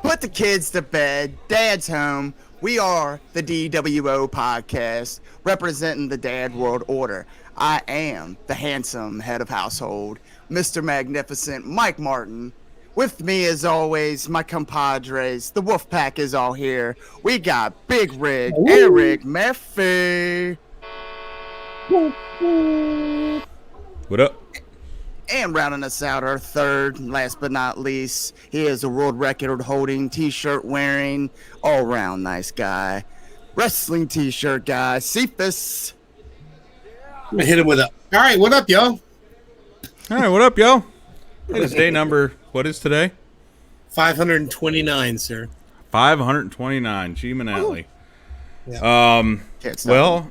Put the kids to bed. Dad's home. We are the DWO podcast, representing the Dad World Order. I am the handsome head of household, Mr. Magnificent Mike Martin. With me, as always, my compadres. The Wolf Pack is all here. We got Big Rig, Eric Murphy. What up? And rounding us out, our third, last but not least, he is a world record holding, t-shirt wearing, all round nice guy, wrestling t-shirt guy, Cephas. I'm gonna hit him with a. All right, what up, y'all? All right, what up, yo? It is day number, what is today? 529, sir. 529, G Manatli. Yeah. Well,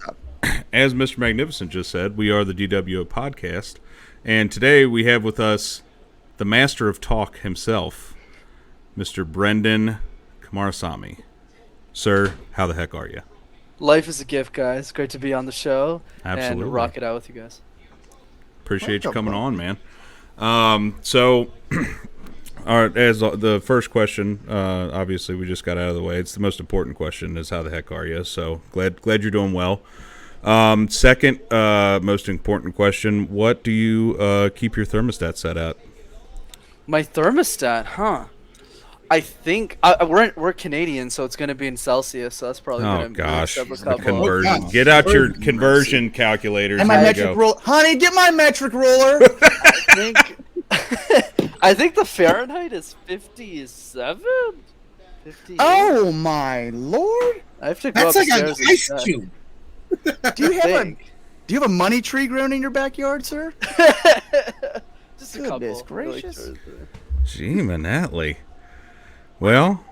as Mr. Magnificent just said, we are the DWO podcast. And today we have with us the master of talk himself, Mr. Brenden Kumarasamy. Sir, how the heck are you? Life is a gift, guys. Great to be on the show. Absolutely. And rock it out with you guys. Appreciate you coming on, man. So, all right, as the first question, obviously we just got out of the way. It's the most important question is how the heck are you? So glad you're doing well. Second, most important question, what do you keep your thermostat set at? My thermostat, huh? I think we're Canadian, so it's going to be in Celsius, so that's probably going to be the conversion. Get out your conversion calculators. And my metric roller. Honey, get my metric roller. I think the Fahrenheit is 57? 58? Oh, my Lord. I have to go That's like upstairs an ice cube. Do you have a money tree growing in your backyard, sir? Just Goodness a couple. gracious. Really Gee, Manatli. Well,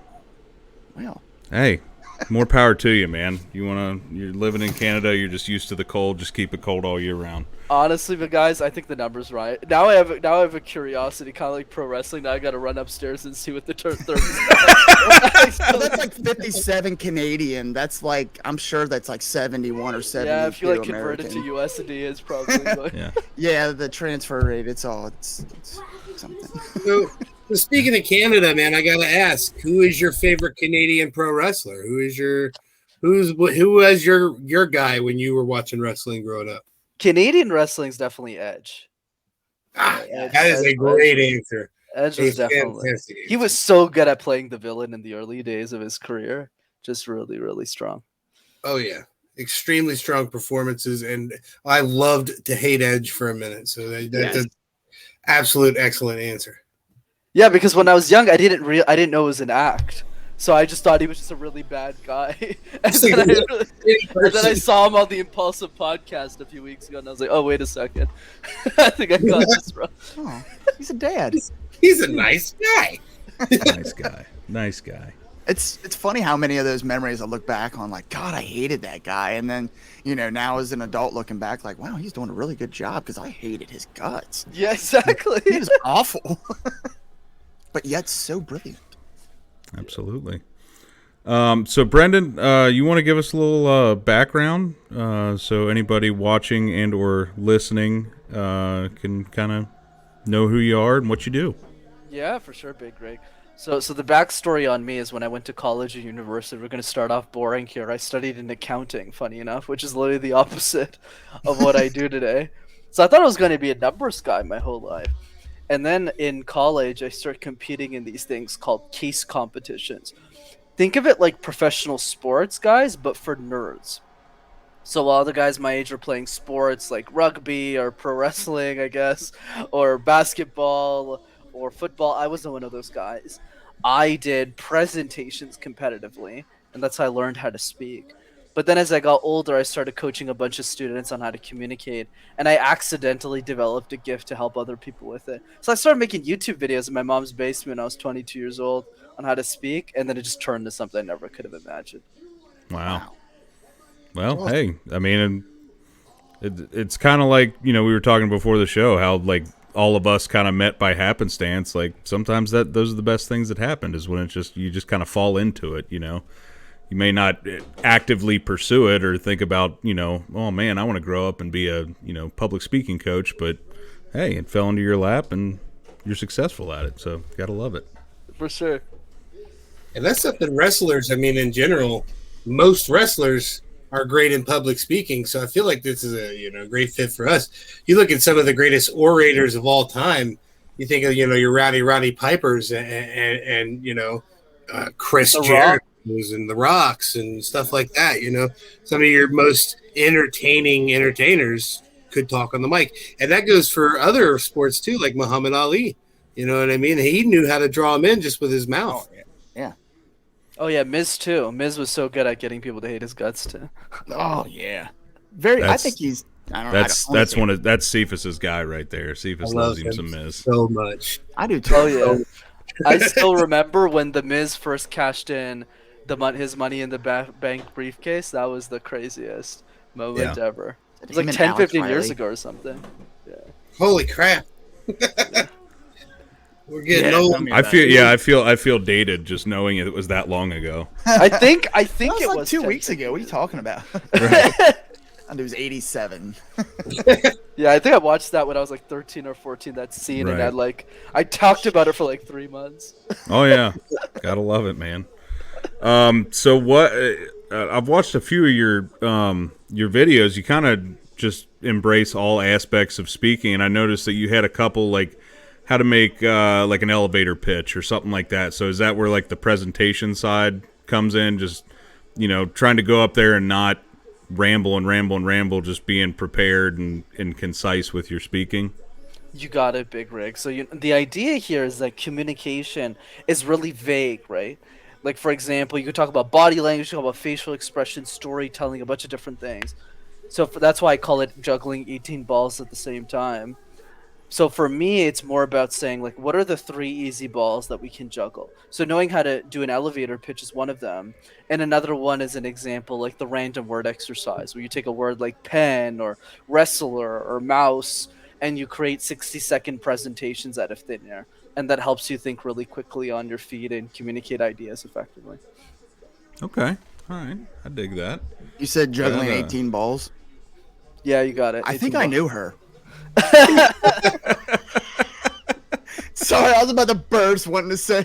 Well, hey, more power to you, man. You're living in Canada, you're just used to the cold, just keep it cold all year round. Honestly, but guys, I think the number's right. Now I have a curiosity, kind of like pro wrestling. Now I got to run upstairs and see what the thermostat. so that's like 57 Canadian. That's like, I'm sure that's like 71 or 72 Yeah, if you like convert it American. to USD, it's probably. Like... Yeah. Yeah, the transfer rate, it's something. So speaking of Canada, man, I gotta ask, who is your favorite Canadian pro wrestler? Who was your guy when you were watching wrestling growing up? Canadian wrestling's definitely Edge. That is a great answer. Edge was definitely. Fantastic. He was so good at playing the villain in the early days of his career. Just really, really strong. Oh yeah, extremely strong performances, and I loved to hate Edge for a minute. So that's an absolute excellent answer. Yeah, because when I was young, I didn't know it was an act. So I just thought he was just a really bad guy. and then I saw him on the Impulsive podcast a few weeks ago, and I was like, oh, wait a second. I think I got this wrong. Oh, he's a dad. He's a nice guy. Nice guy. It's funny how many of those memories I look back on, like, God, I hated that guy. And then, now as an adult looking back, like, wow, he's doing a really good job because I hated his guts. Yeah, exactly. He was awful. But yet so brilliant. Absolutely. So, Brenden, you want to give us a little background so anybody watching and or listening can kind of know who you are and what you do? Yeah, for sure, Big Rig. So the backstory on me is when I went to college and university, we're going to start off boring here. I studied in accounting, funny enough, which is literally the opposite of what I do today. So I thought I was going to be a numbers guy my whole life. And then in college, I started competing in these things called case competitions. Think of it like professional sports, guys, but for nerds. So while the guys my age were playing sports like rugby or pro wrestling, I guess, or basketball or football, I wasn't one of those guys. I did presentations competitively, and that's how I learned how to speak. But then as I got older, I started coaching a bunch of students on how to communicate, and I accidentally developed a gift to help other people with it. So I started making YouTube videos in my mom's basement when I was 22 years old, on how to speak, and then it just turned to something I never could have imagined. Wow. Well, hey, I mean, it's kind of like, we were talking before the show how like all of us kind of met by happenstance. Like sometimes those are the best things that happened is when you just kind of fall into it. You may not actively pursue it or think about, oh man, I want to grow up and be a, public speaking coach, but hey, it fell into your lap and you're successful at it. So gotta love it. For sure. And that's something wrestlers, I mean, in general, most wrestlers are great in public speaking. So I feel like this is a great fit for us. You look at some of the greatest orators of all time. You think of your Roddy Pipers and Chris Jericho's and the Rocks and stuff like that. Some of your most entertaining entertainers could talk on the mic, and that goes for other sports too, like Muhammad Ali. You know what I mean? He knew how to draw them in just with his mouth. Oh yeah, Miz too. Miz was so good at getting people to hate his guts too. Oh yeah, I think he's. I don't know. That's Cephas's guy right there. Cephas loves him some Miz so much. I do too. Oh yeah, I still remember when the Miz first cashed in his money in the bank briefcase. That was the craziest moment ever. It was like 10, 15 years ago or something. Yeah. Holy crap. We're getting old. I feel dated just knowing it was that long ago. I think It it was was 2 10, weeks ago. What are you talking about? Right. And it was 87. Yeah, I think I watched that when I was like 13 or 14. That scene, Right. and I talked about it for like 3 months. Oh yeah, gotta love it, man. So what? I've watched a few of your videos. You kind of just embrace all aspects of speaking, and I noticed that you had a couple like how to make like an elevator pitch or something like that. So is that where like the presentation side comes in? Just trying to go up there and not ramble, just being prepared and concise with your speaking. You got it, Big Rig. So the idea here is that communication is really vague, right? Like, for example, you could talk about body language, you can talk about facial expression, storytelling, a bunch of different things. So that's why I call it juggling 18 balls at the same time. So for me, it's more about saying, like, what are the 3 easy balls that we can juggle? So knowing how to do an elevator pitch is one of them. And another one is an example, like the random word exercise, where you take a word like pen or wrestler or mouse, and you create 60-second presentations out of thin air. And that helps you think really quickly on your feet and communicate ideas effectively. Okay. All right. I dig that. You said juggling 18 balls? Yeah, you got it. I think I knew her. Sorry, I was about to burst wanting to say.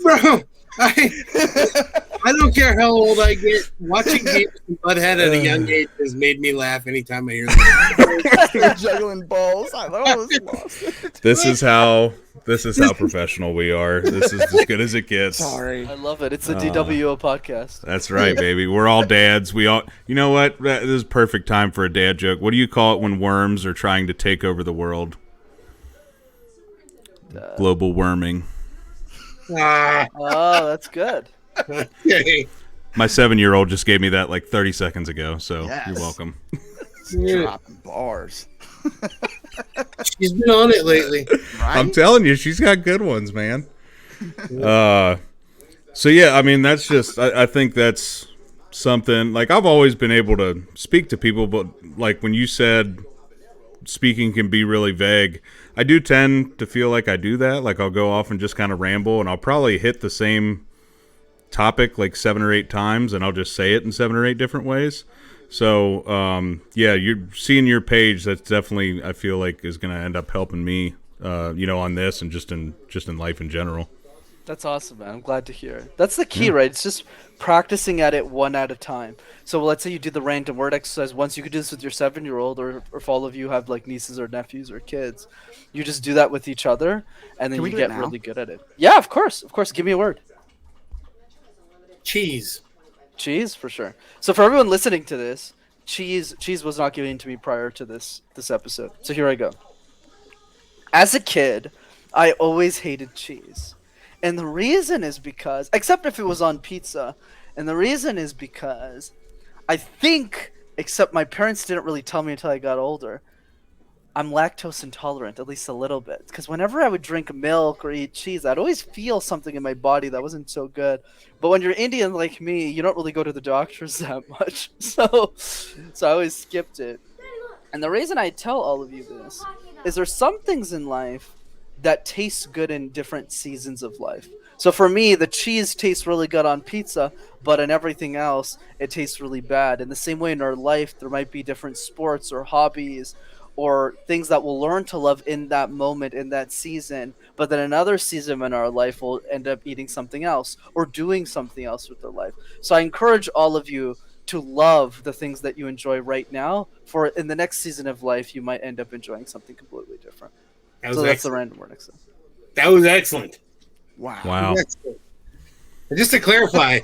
Bro, I don't care how old I get. Watching Beavis and Butthead at a young age has made me laugh anytime I hear that. Juggling balls. I almost lost it. This is how professional we are. This is as good as it gets. Sorry. I love it. It's the DWO podcast. That's right, baby. We're all dads. We all. You know what? This is perfect time for a dad joke. What do you call it when worms are trying to take over the world? Global worming. Oh, that's good. Okay. My 7-year-old just gave me that like 30 seconds ago, so Yes. You're welcome. Dropping bars. She's been on it lately. Right? I'm telling you, she's got good ones, man. So yeah, I mean, that's just, I think that's something, like, I've always been able to speak to people, but like when you said speaking can be really vague, I do tend to feel like I do that. Like I'll go off and just kind of ramble, and I'll probably hit the same topic like 7 or 8 times, and I'll just say it in 7 or 8 different ways. So yeah, you're seeing your page. That's definitely, I feel like, is going to end up helping me, on this and just in life in general. That's awesome, man. I'm glad to hear it. That's the key, right? It's just practicing at it one at a time. So let's say you do the random word exercise once. You could do this with your 7-year-old, or if all of you have like nieces or nephews or kids. You just do that with each other, and then you get really good at it. Yeah, of course. Of course. Give me a word. Cheese. Cheese, for sure. So for everyone listening to this, cheese was not given to me prior to this episode. So here I go. As a kid, I always hated cheese. And the reason is because, except if it was on pizza, and the reason is because I think, except my parents didn't really tell me until I got older, I'm lactose intolerant, at least a little bit. Because whenever I would drink milk or eat cheese, I'd always feel something in my body that wasn't so good. But when you're Indian like me, you don't really go to the doctors that much. So I always skipped it. And the reason I tell all of you this is there's some things in life that taste good in different seasons of life. So for me, the cheese tastes really good on pizza, but in everything else, it tastes really bad. In the same way in our life, there might be different sports or hobbies or things that we'll learn to love in that moment, in that season, but then another season in our life will end up eating something else or doing something else with their life. So I encourage all of you to love the things that you enjoy right now, for in the next season of life, you might end up enjoying something completely different. So that's the random word next. That was excellent. Wow. Excellent. And just to clarify,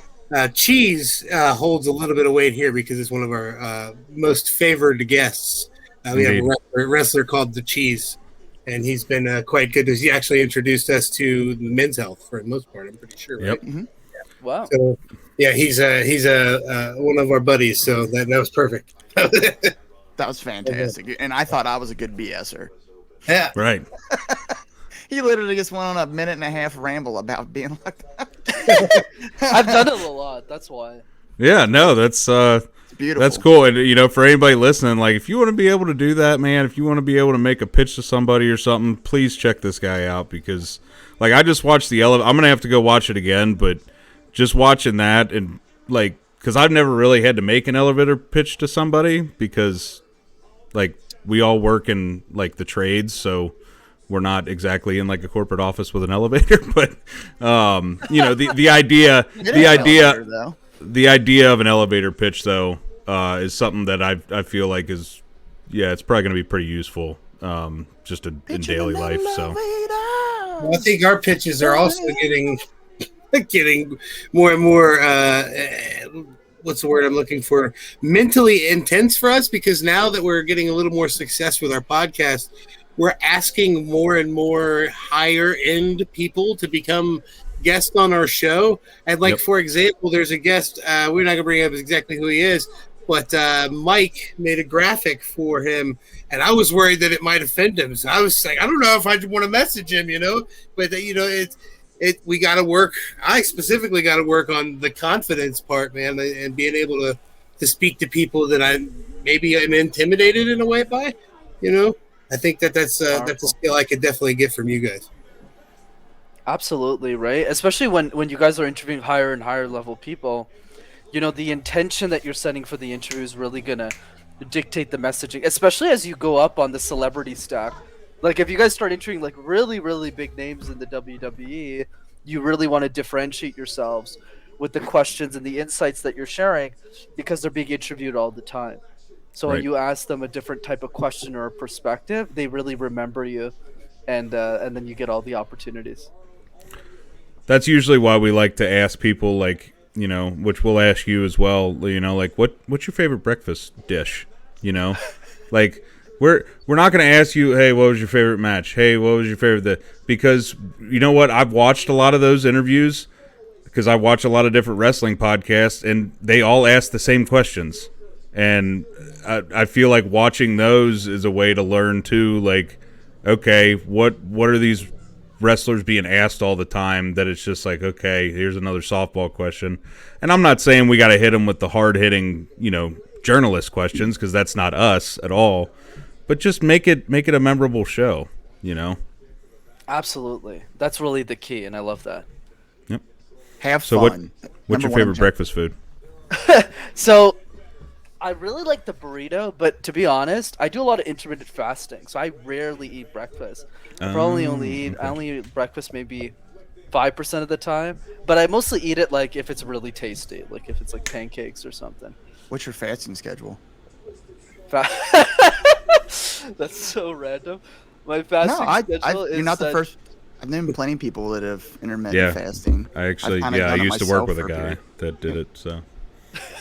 cheese holds a little bit of weight here because it's one of our most favored guests. We have a wrestler called The Cheese, and he's been quite good. He actually introduced us to Men's Health for the most part, I'm pretty sure, right? Yep. Mm-hmm. Wow. So, yeah, he's one of our buddies, so that was perfect. That was fantastic. And I thought I was a good BSer. Yeah. Right. He literally just went on a 1.5-minute ramble about being like that. I've done it a lot, that's why. Yeah, no, that's Beautiful. that's cool. And for anybody listening, like if you want to be able to do that, man, if you want to be able to make a pitch to somebody or something, please check this guy out because like I just watched the I'm going to have to go watch it again, but just watching that and like cuz I've never really had to make an elevator pitch to somebody because like we all work in like the trades, so we're not exactly in like a corporate office with an elevator, but the idea of an elevator pitch though is something that I feel like is it's probably going to be pretty useful just in daily life. So Well, I think our pitches are also getting more and more what's the word I'm looking for? Mentally intense for us because now that we're getting a little more success with our podcast, we're asking more and more higher end people to become guests on our show. And like, for example, there's a guest, we're not gonna bring up exactly who he is, but Mike made a graphic for him and I was worried that it might offend him. So I was like, I don't know if I want to message him, but we got to work. I specifically got to work on the confidence part, man, and being able to speak to people that I maybe am intimidated in a way by, I think that's a skill I could definitely get from you guys. Absolutely, right? Especially when you guys are interviewing higher and higher level people, the intention that you're setting for the interview is really going to dictate the messaging, especially as you go up on the celebrity stack. Like if you guys start interviewing like really, really big names in the WWE, you really want to differentiate yourselves with the questions and the insights that you're sharing because they're being interviewed all the time. So when you ask them a different type of question or a perspective, they really remember you, and then you get all the opportunities. that's usually why we like to ask people like, which we'll ask you as well, like what's your favorite breakfast dish? Like we're not going to ask you, hey, what was your favorite match? Hey, what was your favorite because you know what? I've watched a lot of those interviews because I watch a lot of different wrestling podcasts and they all ask the same questions. And I feel like watching those is a way to learn too, like, okay, what are these wrestlers being asked all the time that it's just like, okay, here's another softball question. And I'm not saying we got to hit them with the hard-hitting, journalist questions because that's not us at all. But just make it a memorable show, Absolutely. That's really the key, and I love that. Yep. Have so fun. What's your favorite breakfast food? So I really like the burrito, but to be honest, I do a lot of intermittent fasting, so I rarely eat breakfast. I only eat breakfast maybe 5% of the time, but I mostly eat it like if it's really tasty, like if it's like pancakes or something. What's your fasting schedule? That's so random. My fasting schedule is... You're not the first. I've known plenty of people that have intermittent fasting. I actually, I used to work with a guy that did it, so...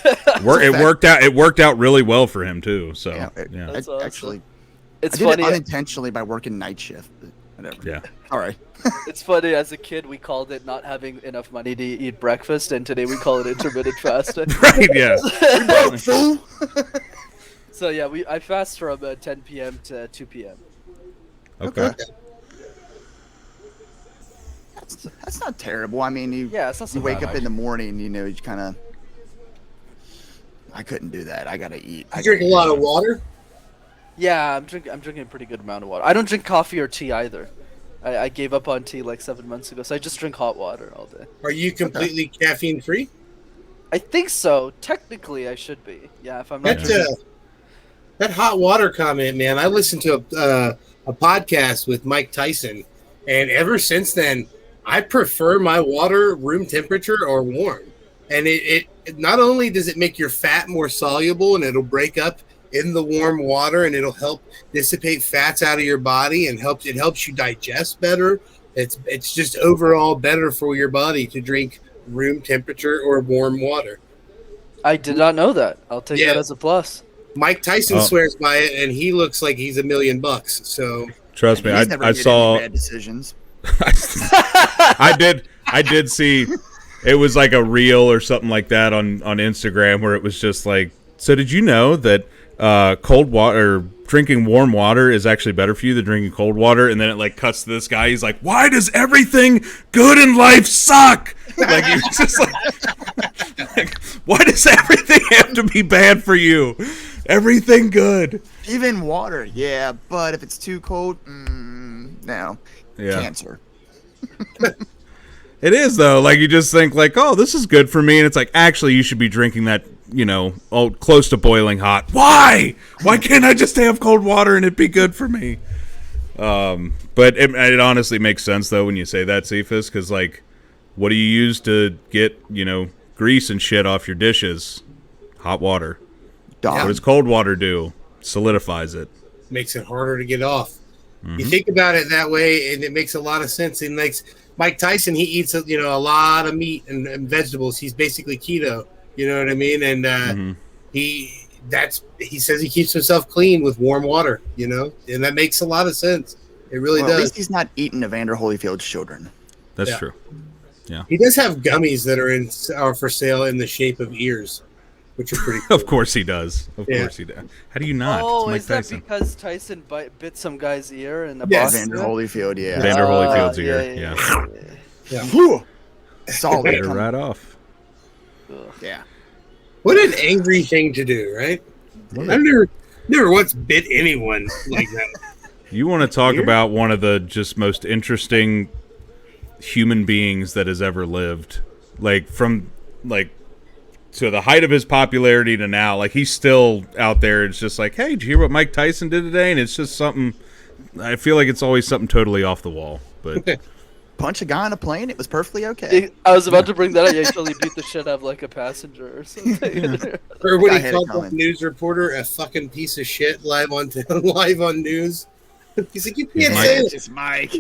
It worked out really well for him too. So That's awesome. Actually, it's I did funny it unintentionally by working night shift. But whatever. Yeah. All right. It's funny. As a kid, we called it not having enough money to eat breakfast, and today we call it intermittent fasting. Right. Yeah. Fool. So yeah, I fast from 10 p.m. to 2 p.m. Okay. That's not terrible. I mean, Yeah, it's not so you wake bad. up in the morning, you know, you kind of. I couldn't do that. I gotta eat. You drink a lot of water. Yeah, I'm drinking a pretty good amount of water. I don't drink coffee or tea either. I gave up on tea like 7 months ago, so I just drink hot water all day. Are you completely caffeine free? I think so. Technically, I should be. Yeah, if I'm not. That hot water comment, man. I listened to a podcast with Mike Tyson, and ever since then, I prefer my water room temperature or warm. And it not only does it make your fat more soluble, and it'll break up in the warm water, and it'll help dissipate fats out of your body, and it helps you digest better. It's just overall better for your body to drink room temperature or warm water. I did not know that. I'll take that as a plus. Mike Tyson swears by it, and he looks like he's $1 million. So trust me, I saw bad decisions. I did see it was like a reel or something like that on Instagram where it was just like, so did you know that cold water, drinking warm water is actually better for you than drinking cold water? And then it like cuts to this guy. He's like, why does everything good in life suck? Like, he's just like, why does everything have to be bad for you? Everything good. Even water, yeah. But if it's too cold, no. Yeah. Cancer. It is, though. Like, you just think, like, oh, this is good for me. And it's like, actually, you should be drinking that, you know, close to boiling hot. Why? Why can't I just have cold water and it be good for me? But it honestly makes sense, though, when you say that, Cephas, because, like, what do you use to get, you know, grease and shit off your dishes? Hot water. What does cold water do? Solidifies it. Makes it harder to get off. You think about it that way, and it makes a lot of sense. And like Mike Tyson, he eats a lot of meat and vegetables. He's basically keto. You know what I mean? And he says he keeps himself clean with warm water. You know, and that makes a lot of sense. It really does. At least he's not eating Evander Holyfield's children. That's true. Yeah. He does have gummies that are for sale in the shape of ears, which are pretty cool. Of course he does. Of course he does. How do you not? Oh, It's Mike is that Tyson. because Tyson bit some guy's ear in the Yes. Evander Holyfield, yeah. Evander Holyfield's ear. Yeah. Whew. Solid. Get it right off. Yeah. What an angry thing to do, right? I've never once bit anyone like that. You want to talk about one of the just most interesting human beings that has ever lived. Like, from, like, to the height of his popularity to now, like, he's still out there. It's just like, hey, did you hear what Mike Tyson did today? And it's just something, I feel like it's always something totally off the wall. But Punch a guy on a plane, it was perfectly okay. I was about to bring that up. You actually beat the shit out of like a passenger or something. Or when I he had it called coming. the news reporter a fucking piece of shit live on news. He's like, you can't say it. It's Mike.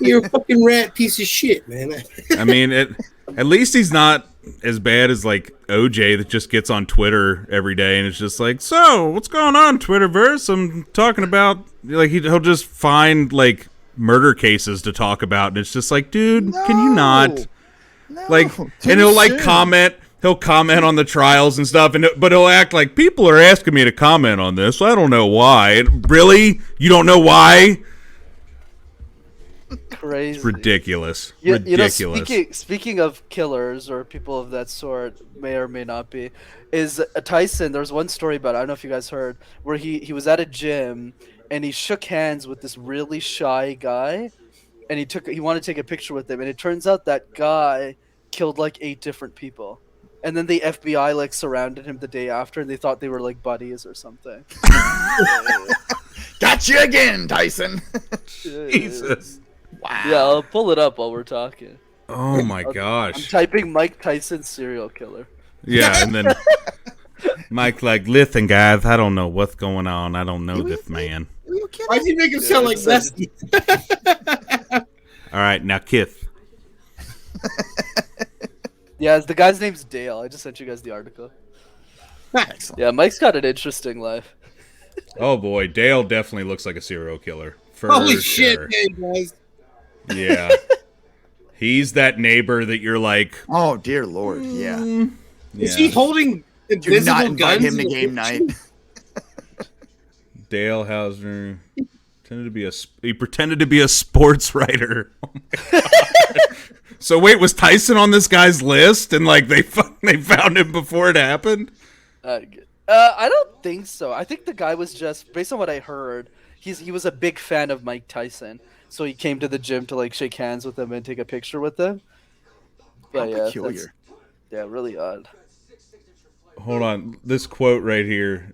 You're a fucking rat piece of shit, man. I mean, at least he's not as bad as, like, OJ that just gets on Twitter every day and it's just like, so, what's going on, Twitterverse? I'm talking about, like, he'll just find, like, murder cases to talk about, and it's just like, dude, can you not? No, Like, too and he'll, like, soon. he'll comment on the trials and stuff, but he'll act like, people are asking me to comment on this, I don't know why. And really? You don't know why? Crazy. It's ridiculous. You know, Ridiculous. speaking of killers or people of that sort, may or may not be, is Tyson. There was one story about it, I don't know if you guys heard, where he was at a gym and he shook hands with this really shy guy, and he wanted to take a picture with him, and it turns out that guy killed like 8 different people, and then the FBI like surrounded him the day after, and they thought they were like buddies or something. Got you again, Tyson. Jesus. Wow. Yeah, I'll pull it up while we're talking. Oh my I'm gosh. typing Mike Tyson serial killer. Yeah, and then Mike like, listen, guys, I don't know what's going on. I don't know this man. Why'd you make him sound like Leslie? All right, now kiss. Yeah, the guy's name's Dale. I just sent you guys the article. Excellent. Yeah, Mike's got an interesting life. Oh boy, Dale definitely looks like a serial killer. For Holy sure. shit, hey guys. Yeah. He's that neighbor that you're like, Oh, dear Lord, yeah. Is he holding Do not invisible invite guns? him to game night. Dale Hausner he pretended to be a sports writer. Oh my God. So wait, was Tyson on this guy's list and like they found him before it happened? I don't think so. I think the guy was just, based on what I heard, he was a big fan of Mike Tyson, so he came to the gym to like shake hands with him and take a picture with him. But How peculiar. Yeah, really odd. Hold on, this quote right here.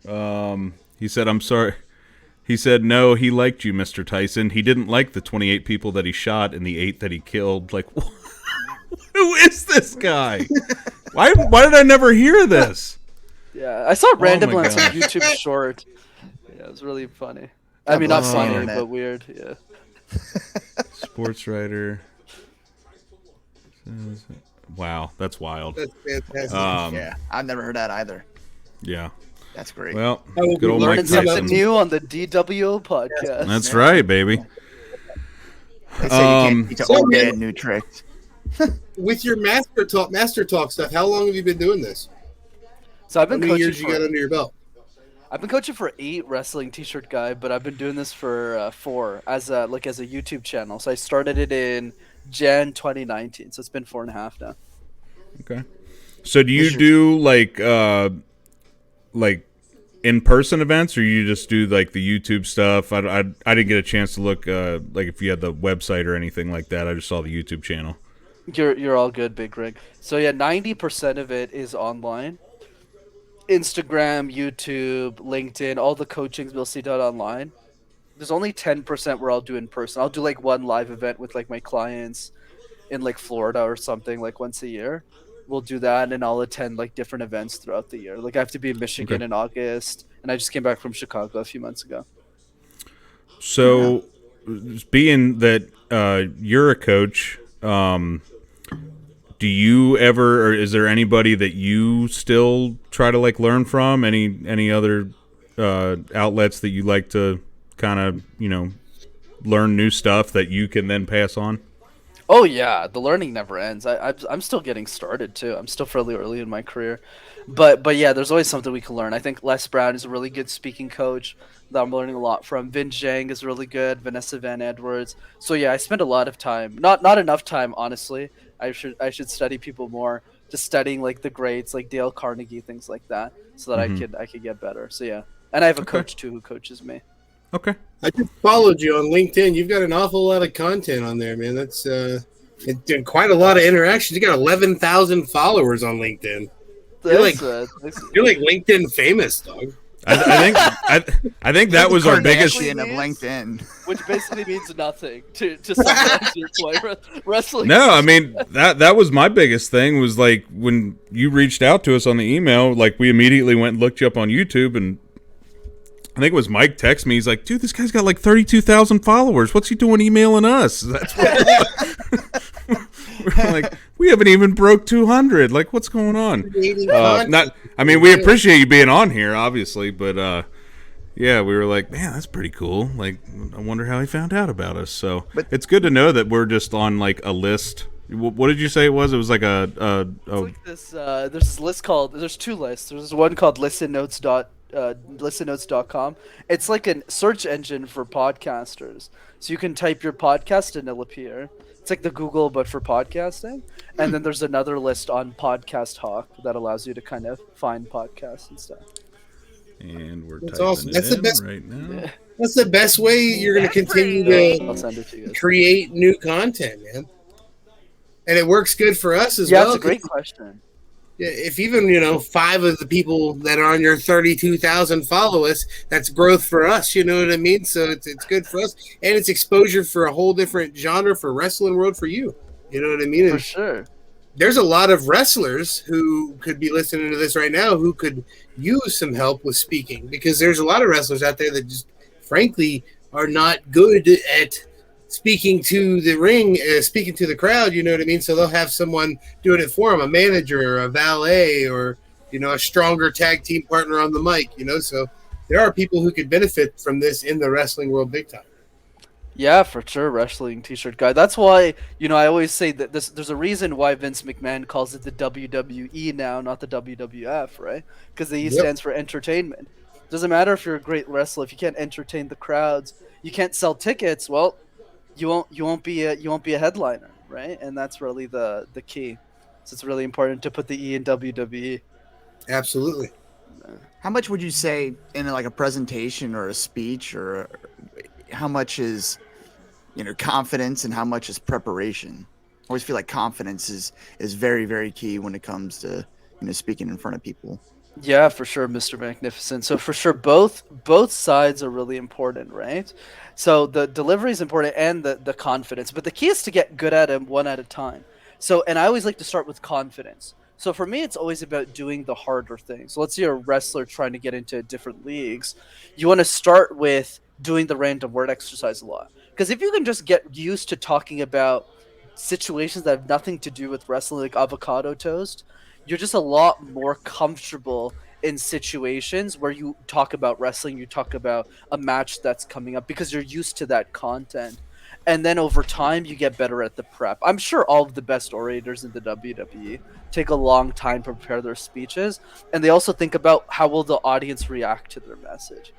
He said, "I'm sorry." He said, "No, he liked you, Mr. Tyson. He didn't like the 28 people that he shot and the 8 that he killed." Like, who is this guy? Why did I never hear this? Yeah, I saw it randomly my on some gosh. YouTube short. Yeah, it was really funny. I mean, not bless the funny, internet. but weird. Yeah. Sports writer. Wow, that's wild. That's fantastic. Yeah, I've never heard that either. Yeah. That's great. Well, I will good be old Learning Mike something Tyson. new on the DWO podcast. That's right, baby. They say you can't teach an so old man- man new tricks. With your master talk stuff, how long have you been doing this? So I've How been many coaching years you got under your belt? I've been coaching for 8 wrestling t-shirt guy, but I've been doing this for 4 as a YouTube channel. So I started it in Jan 2019, so it's been 4.5 now. Okay. So do you do like in-person events, or you just do like the YouTube stuff? I didn't get a chance to look like if you had the website or anything like that. I just saw the YouTube channel. You're all good, Big Rig. So yeah, 90% of it is online. Instagram, YouTube, LinkedIn, all the coachings we'll see done online. There's only 10% where I'll do in person. I'll do like one live event with like my clients in like Florida or something like once a year. We'll do that, and I'll attend like different events throughout the year. Like I have to be in Michigan in August, and I just came back from Chicago a few months ago. So, being that you're a coach, do you ever, or is there anybody that you still try to like learn from? Any other outlets that you like to kind of learn new stuff that you can then pass on? Oh yeah, the learning never ends. I'm still getting started too. I'm still fairly early in my career, but yeah, there's always something we can learn. I think Les Brown is a really good speaking coach that I'm learning a lot from. Vin Zhang is really good. Vanessa Van Edwards. So yeah, I spend a lot of time, not enough time, honestly. I should study people more. Just studying like the greats, like Dale Carnegie, things like that, so that I could get better. So yeah, and I have a coach too who coaches me. Okay. I just followed you on LinkedIn. You've got an awful lot of content on there, man. That's and quite a lot of interactions. You got 11,000 followers on LinkedIn. You're like LinkedIn famous, dog. I think that was our biggest. Kardashian of LinkedIn. Which basically means nothing to summarize your point. Wrestling. No, I mean that was my biggest thing. Was like when you reached out to us on the email, like we immediately went and looked you up on YouTube, and I think it was Mike texted me. He's like, "Dude, this guy's got like 32,000 followers. What's he doing emailing us?" That's what we're like. We haven't even broke 200. Like, what's going on? I mean, we appreciate you being on here, obviously, but yeah, we were like, man, that's pretty cool. Like, I wonder how he found out about us. So it's good to know that we're just on like a list. What did you say it was? It was like It's like this. There's this list called. There's 2 lists. There's one called listennotes.com. It's like a search engine for podcasters. So you can type your podcast and it'll appear. It's like the Google but for podcasting. And then there's another list on Podcast Hawk that allows you to kind of find podcasts and stuff. And we're That's typing awesome. it That's the in best- right now. That's the best way you're going to continue I'll to send it to you guys. create new content, man. And it works good for us as Yeah, well. that's a great question. If even 5 of the people that are on your 32,000 follow us, that's growth for us. You know what I mean? So it's good for us, and it's exposure for a whole different genre for wrestling world for you. You know what I mean? For And sure. there's a lot of wrestlers who could be listening to this right now who could use some help with speaking, because there's a lot of wrestlers out there that just frankly are not good at speaking to the ring, speaking to the crowd, you know what I mean? So they'll have someone doing it for them, a manager, a valet, or, a stronger tag team partner on the mic, So there are people who could benefit from this in the wrestling world big time. Yeah, for sure, wrestling t-shirt guy. That's why, I always say that there's a reason why Vince McMahon calls it the WWE now, not the WWF, right? Because the E stands for entertainment. Doesn't matter if you're a great wrestler if you can't entertain the crowds, you can't sell tickets. Well, you won't be a headliner, right? And that's really the key. So it's really important to put the E in WWE. Absolutely. How much would you say in like a presentation or a speech, or how much is confidence and how much is preparation? I always feel like confidence is very, very key when it comes to speaking in front of people. Yeah, for sure, Mr. Magnificent. So for sure, both sides are really important, right? So the delivery is important and the confidence, but the key is to get good at them one at a time. So, and I always like to start with confidence. So for me, it's always about doing the harder things. So let's say you're a wrestler trying to get into different leagues. You want to start with doing the random word exercise a lot, because if you can just get used to talking about situations that have nothing to do with wrestling, like avocado toast, you're just a lot more comfortable in situations where you talk about wrestling, you talk about a match that's coming up because you're used to that content. And then over time, you get better at the prep. I'm sure all of the best orators in the WWE take a long time to prepare their speeches, and they also think about how will the audience react to their message.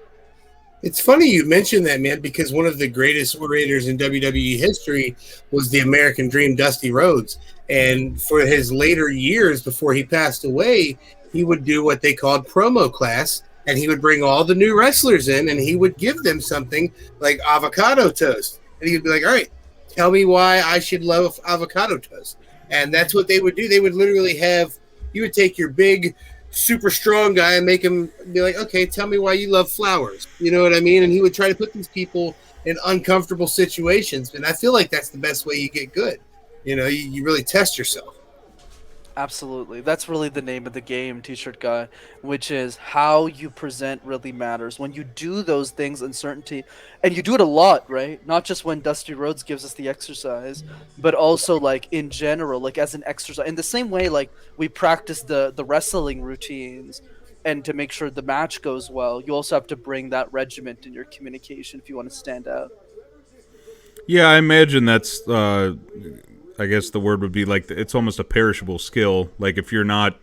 It's funny you mentioned that, man, because one of the greatest orators in WWE history was the American Dream, Dusty Rhodes. And for his later years before he passed away, he would do what they called promo class, and he would bring all the new wrestlers in, and he would give them something like avocado toast. And he would be like, all right, tell me why I should love avocado toast. And that's what they would do. They would literally you would take your big, super strong guy and make him be like, okay, tell me why you love flowers. You know what I mean? And he would try to put these people in uncomfortable situations. And I feel like that's the best way you get good. You really test yourself. Absolutely. That's really the name of the game, T-shirt guy, which is how you present really matters. When you do those things, uncertainty, and you do it a lot, right? Not just when Dusty Rhodes gives us the exercise, but also like in general, like as an exercise. In the same way, like we practice the wrestling routines and to make sure the match goes well, you also have to bring that regiment in your communication if you want to stand out. Yeah, I imagine that's I guess the word would be like it's almost a perishable skill. Like if you're not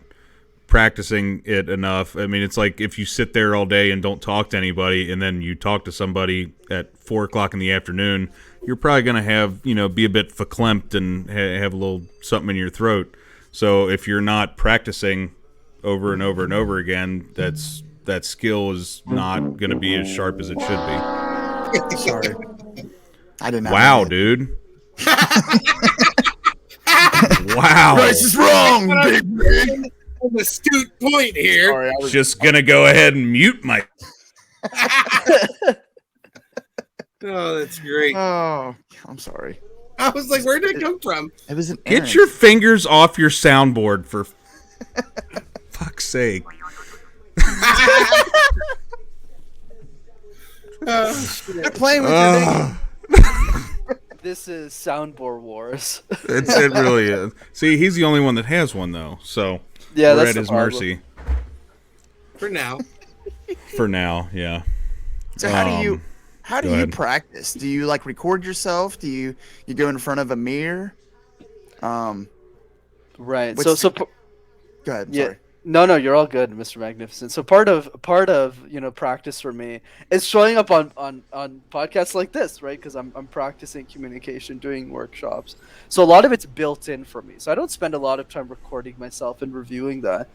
practicing it enough, I mean, it's like if you sit there all day and don't talk to anybody, and then you talk to somebody at 4:00 in the afternoon, you're probably gonna have be a bit verklempt and have a little something in your throat. So if you're not practicing over and over and over again, that skill is not gonna be as sharp as it should be. Sorry, I did not. Wow, dude. Wow. Price is wrong, big man. An astute point here. Sorry, I was Just gonna go ahead and mute my. Oh, that's great. Oh, I'm sorry. I was like, where did that come from? It was an Get errand. your fingers off your soundboard for fuck's sake. They're playing with your name. This is Soundboard Wars. It really is. See, he's the only one that has one though, so Yeah, we're that's at the his problem. mercy For now. for now. Yeah. So how do you go ahead. practice? Do you like record yourself? Do you go in front of a mirror? Right. What's- So Go ahead. yeah. Sorry. No, you're all good, Mr. Magnificent. So part of practice for me is showing up on podcasts like this, right? Because I'm practicing communication, doing workshops. So a lot of it's built in for me. So I don't spend a lot of time recording myself and reviewing that.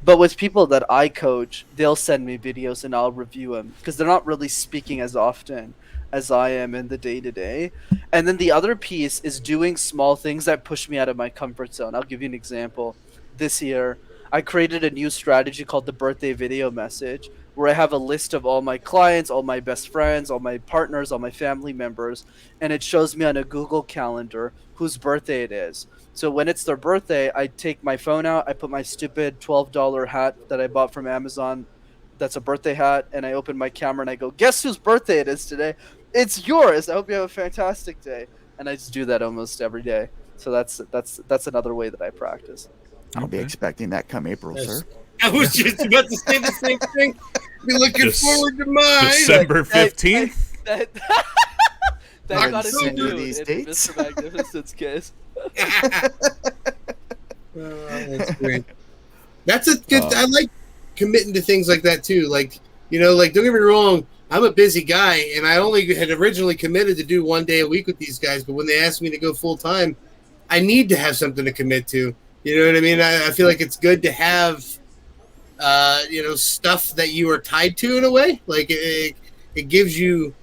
But with people that I coach, they'll send me videos and I'll review them because they're not really speaking as often as I am in the day-to-day. And then the other piece is doing small things that push me out of my comfort zone. I'll give you an example. This year, I created a new strategy called the birthday video message, where I have a list of all my clients, all my best friends, all my partners, all my family members, and it shows me on a Google Calendar whose birthday it is. So when it's their birthday, I take my phone out, I put my stupid $12 hat that I bought from Amazon, that's a birthday hat, and I open my camera and I go, guess whose birthday it is today? It's yours. I hope you have a fantastic day. And I just do that almost every day. So that's another way that I practice. I'll be expecting that come April, Yes. sir. I was just about to say the same thing. Be looking Just forward to mine. December 15th. That I'm got to so be new new these in dates. Mr. Magnificent's case. That's great. That's a good. I like committing to things like that too. Like You know, like, don't get me wrong, I'm a busy guy, and I only had originally committed to do 1 day a week with these guys. But when they asked me to go full time, I need to have something to commit to. You know what I mean? I feel like it's good to have, stuff that you are tied to in a way. Like it gives you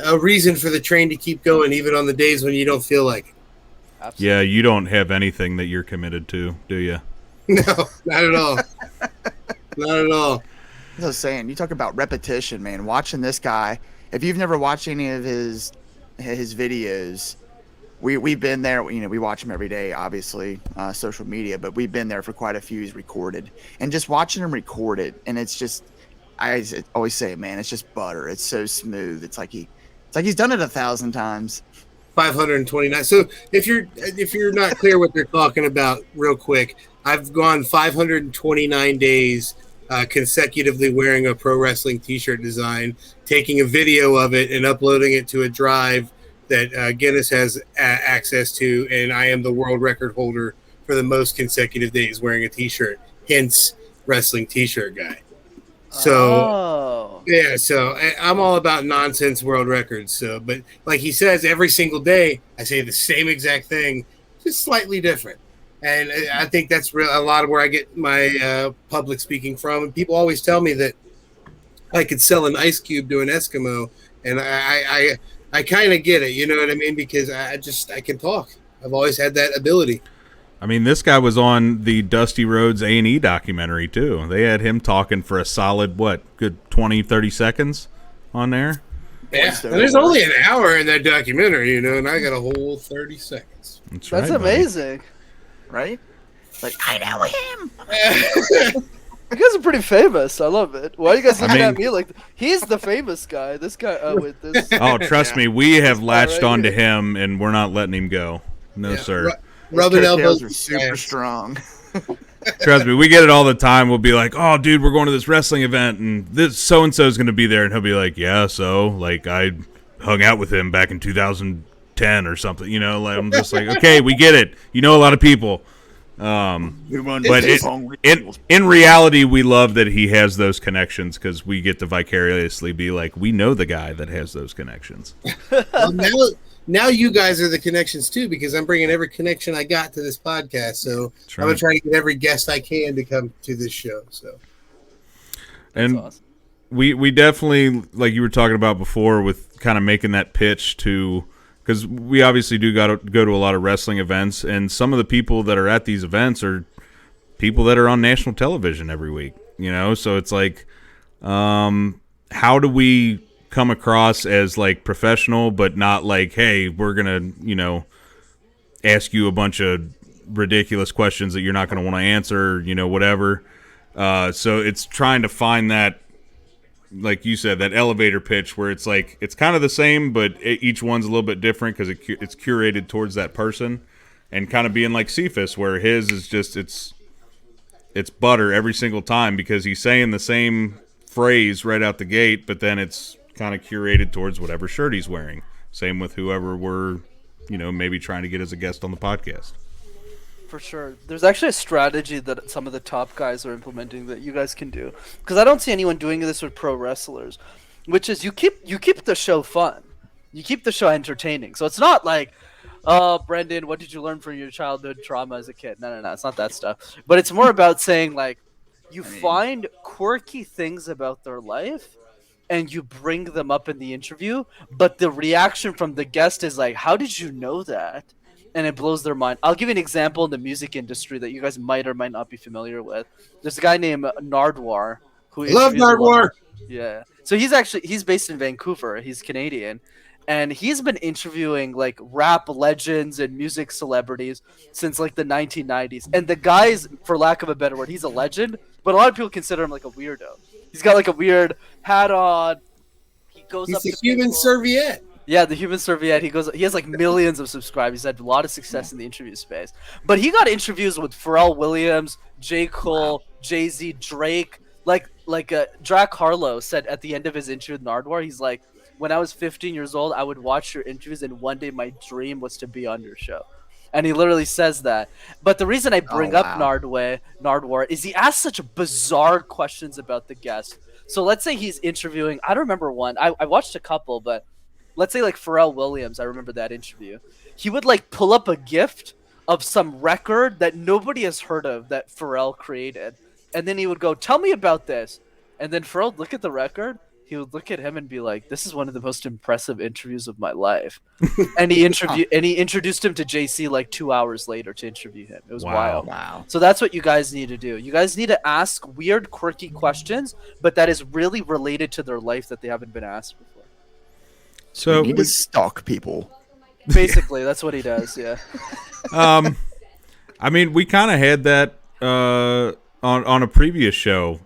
a reason for the train to keep going, even on the days when you don't feel like it. Absolutely. Yeah, you don't have anything that you're committed to, do you? No, not at all. Not at all. As I was saying, you talk about repetition, man. Watching this guy, if you've never watched any of his videos, we've been there. You know, we watch him every day, obviously, social media, but we've been there for quite a few. He's recorded, and just watching him record it, and it's just, I always say, man, it's just butter. It's so smooth. It's like he's done it 1,000 times. 529. So if you're not clear what they're talking about, real quick, I've gone 529 days consecutively wearing a pro wrestling T-shirt design, taking a video of it and uploading it to a drive that Guinness has access to, and I am the world record holder for the most consecutive days wearing a T-shirt. Hence, wrestling T-shirt guy. So yeah, so I'm all about nonsense world records. So, but like he says, every single day I say the same exact thing, just slightly different. And I think that's a lot of where I get my public speaking from. And people always tell me that I could sell an ice cube to an Eskimo, and I kind of get it. You know what I mean? Because I can talk. I've always had that ability. I mean, this guy was on the Dusty Rhodes A&E documentary, too. They had him talking for a solid, good 20, 30 seconds on there? Yeah, and there's only an hour in that documentary, you know, and I got a whole 30 seconds. That's right, amazing. Buddy. Right? Like, I know him! You guys are pretty famous. I love it. Why are you guys looking at me like he's the famous guy? This guy with this. Oh, trust me, we have latched onto him, and we're not letting him go. No, sir. Rubbing elbows are super strong. Trust me, we get it all the time. We'll be like, "Oh, dude, we're going to this wrestling event, and this so and so is going to be there," and he'll be like, "Yeah, so like I hung out with him back in 2010 or something." You know, like, I'm just like, "Okay, we get it. You know a lot of people." But in reality, we love that he has those connections because we get to vicariously be like, we know the guy that has those connections. Well, now you guys are the connections too, because I'm bringing every connection I got to this podcast. So I'm going to try to get every guest I can to come to this show. So, and awesome. we definitely, like you were talking about before, with kind of making that pitch to. Because we obviously do go to a lot of wrestling events, and some of the people that are at these events are people that are on national television every week, you know? So it's like, how do we come across as, like, professional, but not like, hey, we're going to, you know, ask you a bunch of ridiculous questions that you're not going to want to answer, you know, whatever. So it's trying to find that, like you said, that elevator pitch where it's like it's kind of the same, but each one's a little bit different because it's curated towards that person, and kind of being like Cephas, where his is just it's butter every single time because he's saying the same phrase right out the gate, but then it's kind of curated towards whatever shirt he's wearing. Same with whoever we're, you know, maybe trying to get as a guest on the podcast. For sure. There's actually a strategy that some of the top guys are implementing that you guys can do. Because I don't see anyone doing this with pro wrestlers, which is you keep the show fun. You keep the show entertaining. So it's not like, oh, Brenden, what did you learn from your childhood trauma as a kid? No. It's not that stuff. But it's more about saying, like, find quirky things about their life and you bring them up in the interview. But the reaction from the guest is like, how did you know that? And it blows their mind. I'll give you an example in the music industry that you guys might or might not be familiar with. There's a guy named Nardwar who love Nardwar. Yeah. So he's based in Vancouver. He's Canadian. And he's been interviewing like rap legends and music celebrities since like the 1990s. And the guy's, for lack of a better word, he's a legend, but a lot of people consider him like a weirdo. He's got like a weird hat on. He's a human serviette. Yeah, the human serviette. He has like millions of subscribers. He's had a lot of success in the interview space. But he got interviews with Pharrell Williams, J. Cole, Jay-Z, Drake. Like Drac Harlow said at the end of his interview with Nardwar, he's like, when I was 15 years old, I would watch your interviews, and one day my dream was to be on your show. And he literally says that. But the reason I bring up Nardwar is he asks such bizarre questions about the guest. So let's say he's interviewing. I don't remember one. I watched a couple, but let's say like Pharrell Williams. I remember that interview. He would like pull up a gift of some record that nobody has heard of that Pharrell created, and then he would go, "Tell me about this." And then Pharrell would look at the record. He would look at him and be like, "This is one of the most impressive interviews of my life." And he introduced him to JC like 2 hours later to interview him. It was wild. Wow. So that's what you guys need to do. You guys need to ask weird, quirky questions, but that is really related to their life that they haven't been asked before. So We need to stalk people. Basically, that's what he does. Yeah. I mean, we kind of had that on a previous show,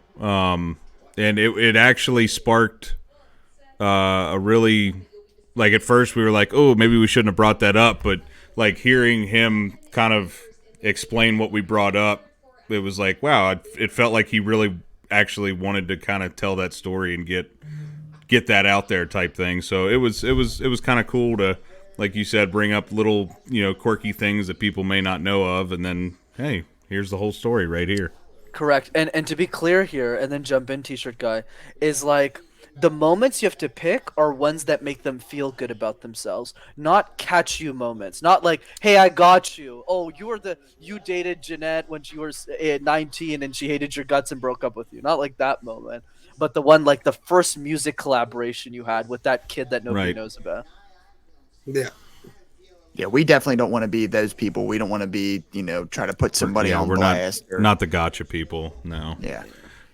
and it actually sparked a really, like, at first we were like, oh, maybe we shouldn't have brought that up, but like hearing him kind of explain what we brought up, it was like, wow, it felt like he really actually wanted to kind of tell that story and get that out there type thing. So it was kind of cool to, like you said, bring up little, quirky things that people may not know of, and then, hey, here's the whole story right here. Correct. And to be clear here, and then jump in, T-shirt guy, is like the moments you have to pick are ones that make them feel good about themselves, not catch you moments. Not like, hey, I got you. Oh, you dated Jeanette when she was 19 and she hated your guts and broke up with you. Not like that moment, but the one like the first music collaboration you had with that kid that nobody knows about. Yeah. Yeah, we definitely don't want to be those people. We don't want to be, try to put somebody on blast. Not the gotcha people. No. Yeah.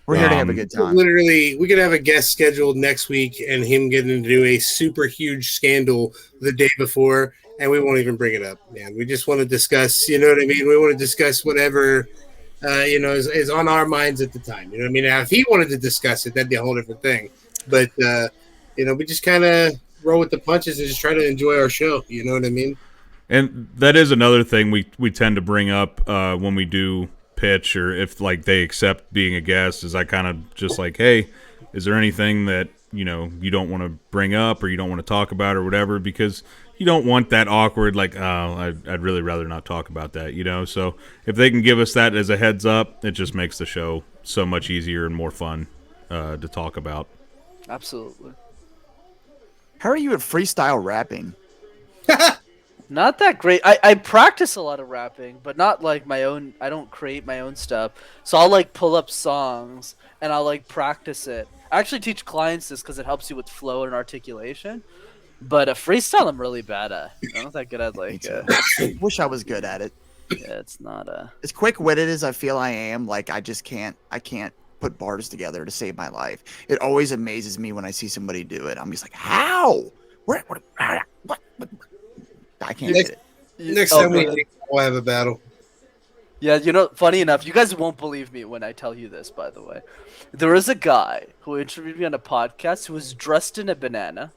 We're here to have a good time. Literally, we could have a guest scheduled next week and him getting to do a super huge scandal the day before, and we won't even bring it up, man. We just want to discuss, you know what I mean? We want to discuss whatever, is on our minds at the time. You know what I mean? Now, if he wanted to discuss it, that'd be a whole different thing. But, we just kind of roll with the punches and just try to enjoy our show. You know what I mean? And that is another thing we tend to bring up when we do pitch, or if like they accept being a guest, is I kind of just like, hey, is there anything that you don't want to bring up or you don't want to talk about or whatever, because you don't want that awkward like, oh, I'd really rather not talk about that, So if they can give us that as a heads up, it just makes the show so much easier and more fun to talk about. Absolutely. How are you at freestyle rapping? Not that great. I practice a lot of rapping, but not like my own. I don't create my own stuff. So I'll like pull up songs and I'll like practice it. I actually teach clients this because it helps you with flow and articulation. But a freestyle, I'm really bad at. I'm not that good at like. Wish I was good at it. Yeah, it's not as quick-witted as I feel I am. Like I just can't. I can't put bars together to save my life. It always amazes me when I see somebody do it. I'm just like, how? What? I can't get it. Next time we'll have a battle. Yeah, funny enough, you guys won't believe me when I tell you this, by the way. There was a guy who interviewed me on a podcast who was dressed in a banana.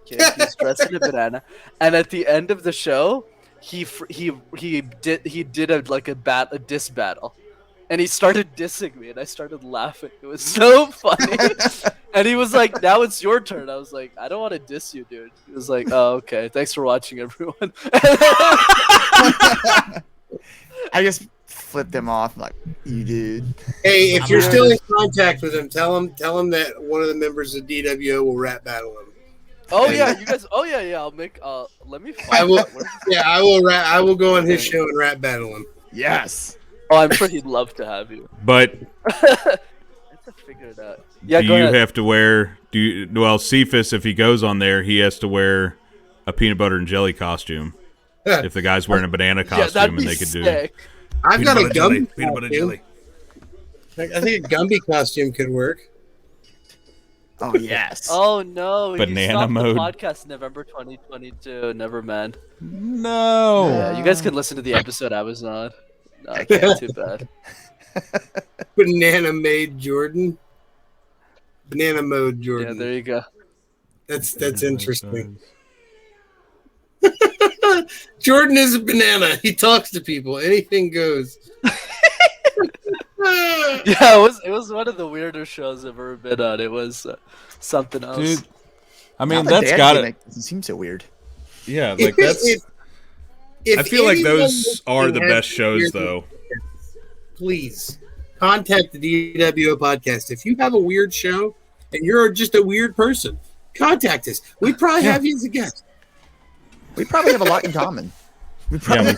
Okay, he was dressed in a banana. And at the end of the show, he did a diss battle. And he started dissing me, and I started laughing. It was so funny. And he was like, now it's your turn. I was like, I don't want to diss you, dude. He was like, oh, okay. Thanks for watching, everyone. I just flipped him off like, you dude. Hey, if you're still in contact with him, tell him that one of the members of DWO will rap battle him. Oh yeah, you guys. Oh yeah. I'll make. Let me. I will. Yeah, I will. I will go on his show and rap battle him. Yes. Oh, I'm sure he'd love to have you. But I have to figure it out. Yeah, do go you ahead. have to wear? Cephas, if he goes on there, he has to wear a peanut butter and jelly costume. If the guy's wearing a banana costume, and they could do. I've got a Gumby peanut butter jelly. I think a Gumby costume could work. Oh yes. Oh no! Banana you stopped mode. The podcast November 2022. Never mind. No. Yeah, you guys can listen to the episode I was on. No, I can't. Too bad. Banana made Jordan. Banana mode Jordan. Yeah, there you go. That's interesting. Jordan is a banana. He talks to people. Anything goes. Yeah, it was one of the weirder shows I've ever been on. It was something else. Dude, I mean, that's got it. Doesn't seem so weird. Yeah, like that's. I feel like those are the best shows, though. Please contact the DWO podcast. If you have a weird show and you're just a weird person, contact us. We'd probably have you as a guest. We probably have a lot in common. We probably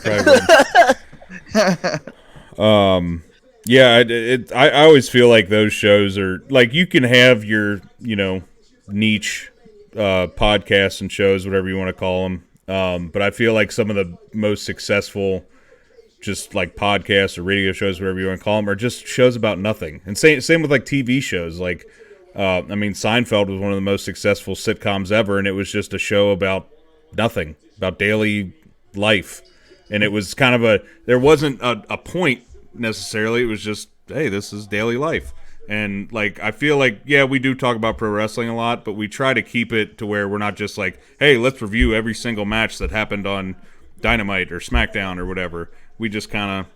would. Yeah, I always feel like those shows are like you can have your niche podcasts and shows, whatever you want to call them. But I feel like some of the most successful, just like podcasts or radio shows, whatever you want to call them, are just shows about nothing. And same with like TV shows. Like, Seinfeld was one of the most successful sitcoms ever, and it was just a show about nothing, about daily life. And it was kind of there wasn't a point necessarily. It was just, hey, this is daily life. And like I feel like, yeah, we do talk about pro wrestling a lot, but we try to keep it to where we're not just like, hey, let's review every single match that happened on Dynamite or SmackDown or whatever. We just kind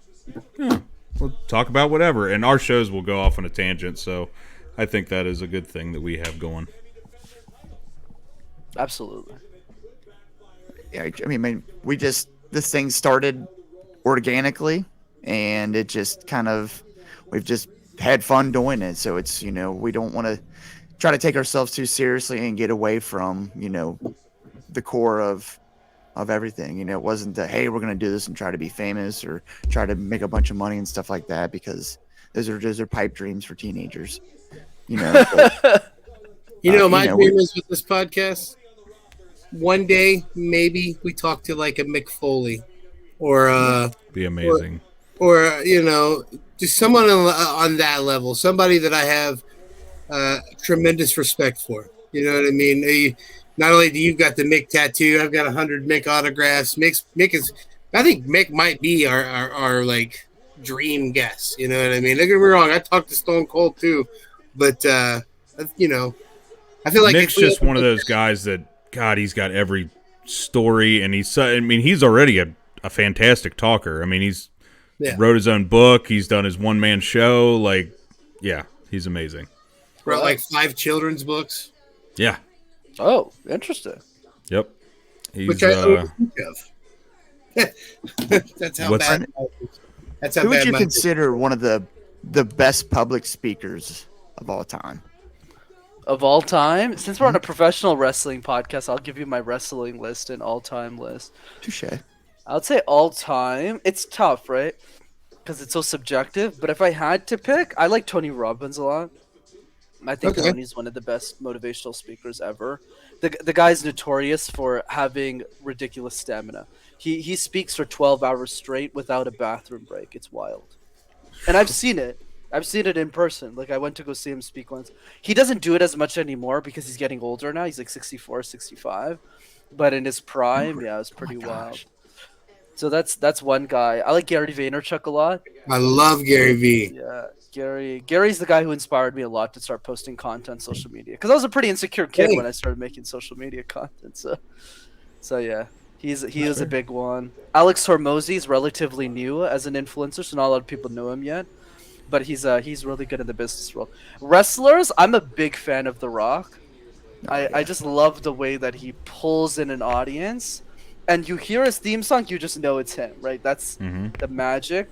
of we'll talk about whatever, and our shows will go off on a tangent. So I think that is a good thing that we have going. Absolutely. Yeah, I mean, this thing started organically, and it just we've just had fun doing it. So it's, we don't want to try to take ourselves too seriously and get away from, the core of everything. It wasn't that, hey, we're going to do this and try to be famous or try to make a bunch of money and stuff like that, because those are pipe dreams for teenagers, But, my dream is with this podcast. One day, maybe we talk to like a Mick Foley, or be amazing, or just someone on that level, somebody that I have tremendous respect for. You know what I mean? Not only do you got the Mick tattoo, I've got 100 Mick autographs. Mick is, I think Mick might be our like dream guest. You know what I mean? Don't get me wrong, I talked to Stone Cold too, but I feel like Mick's just one of those guys that, God, he's got every story, and he's already a fantastic talker. I mean, he's wrote his own book. He's done his one-man show. Like, yeah, he's amazing. Wrote like 5 children's books. Yeah. Oh, interesting. Yep. Which I don't think of. That's how bad. That's how who bad. Would you consider one of the best public speakers of all time? Of all time? Since we're on a professional wrestling podcast, I'll give you my wrestling list and all-time list. Touche. I would say all-time. It's tough, right? Because it's so subjective. But if I had to pick, I like Tony Robbins a lot. I think Tony's one of the best motivational speakers ever. The guy's notorious for having ridiculous stamina. He speaks for 12 hours straight without a bathroom break. It's wild. And I've seen it. I've seen it in person. Like, I went to go see him speak once. He doesn't do it as much anymore because he's getting older now. He's like 64, 65. But in his prime, yeah, it was pretty wild. So that's one guy. I like Gary Vaynerchuk a lot. I love Gary V. Yeah, Gary's the guy who inspired me a lot to start posting content on social media. Because I was a pretty insecure kid when I started making social media content. So yeah, he is a big one. Alex Hormozy is relatively new as an influencer, so not a lot of people know him yet. But he's really good in the business world. Wrestlers, I'm a big fan of The Rock. I just love the way that he pulls in an audience, and you hear his theme song, you just know it's him, right? That's the magic.